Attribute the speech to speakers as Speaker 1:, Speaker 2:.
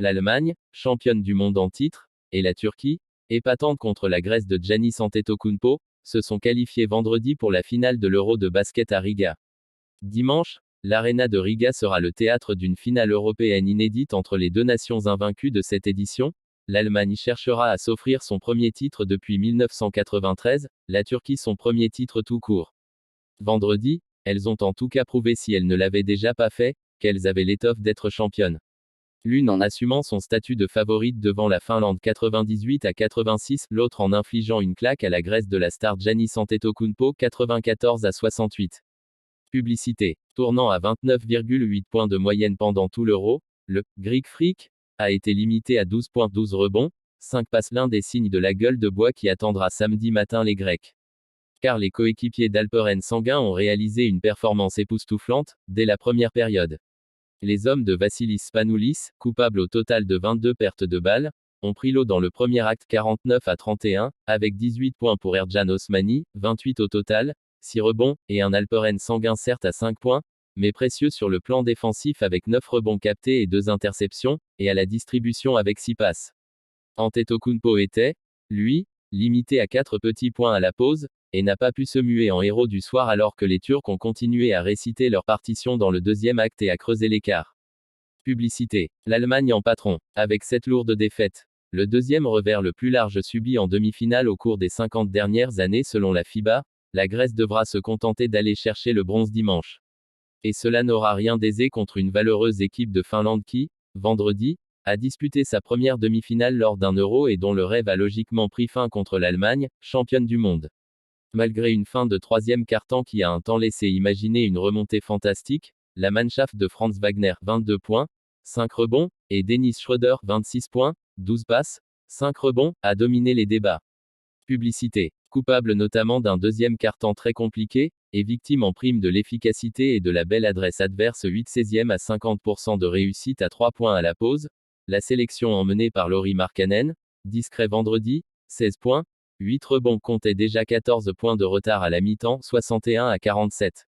Speaker 1: L'Allemagne, championne du monde en titre, et la Turquie, épatante contre la Grèce de Giannis Antetokounmpo, se sont qualifiés vendredi pour la finale de l'Euro de basket à Riga. Dimanche, l'Arena de Riga sera le théâtre d'une finale européenne inédite entre les deux nations invaincues de cette édition. L'Allemagne cherchera à s'offrir son premier titre depuis 1993, la Turquie son premier titre tout court. Vendredi, elles ont en tout cas prouvé, si elles ne l'avaient déjà pas fait, qu'elles avaient l'étoffe d'être championnes. L'une en assumant son statut de favorite devant la Finlande 98-86, l'autre en infligeant une claque à la Grèce de la star Giannis Antetokounmpo 94-68. Publicité. Tournant à 29,8 points de moyenne pendant tout l'Euro, le Greek Freak a été limité à 12 points, 12 rebonds, 5 passes, l'un des signes de la gueule de bois qui attendra samedi matin les Grecs. Car les coéquipiers d'Alperen Sengun ont réalisé une performance époustouflante, dès la première période. Les hommes de Vassilis Spanoulis, coupables au total de 22 pertes de balles, ont pris l'eau dans le premier acte 49-31, avec 18 points pour Ercan Osmani, 28 au total, 6 rebonds, et un Alperen Sengun certes à 5 points, mais précieux sur le plan défensif avec 9 rebonds captés et 2 interceptions, et à la distribution avec 6 passes. Antetokounmpo était, lui, limité à 4 petits points à la pause, et n'a pas pu se muer en héros du soir alors que les Turcs ont continué à réciter leur partition dans le deuxième acte et à creuser l'écart. Publicité. L'Allemagne en patron. Avec cette lourde défaite, le deuxième revers le plus large subi en demi-finale au cours des 50 dernières années selon la FIBA, la Grèce devra se contenter d'aller chercher le bronze dimanche. Et cela n'aura rien d'aisé contre une valeureuse équipe de Finlande qui, vendredi, a disputé sa première demi-finale lors d'un Euro et dont le rêve a logiquement pris fin contre l'Allemagne, championne du monde. Malgré une fin de troisième quart-temps qui a un temps laissé imaginer une remontée fantastique, la Mannschaft de Franz Wagner 22 points, 5 rebonds, et Dennis Schroeder 26 points, 12 passes, 5 rebonds, a dominé les débats. Publicité. Coupable notamment d'un deuxième quart-temps très compliqué, et victime en prime de l'efficacité et de la belle adresse adverse 8/16 à 50% de réussite à 3 points à la pause, la sélection emmenée par Lauri Markkanen, discret vendredi, 16 points, 8 rebonds comptait déjà 14 points de retard à la mi-temps 61-47.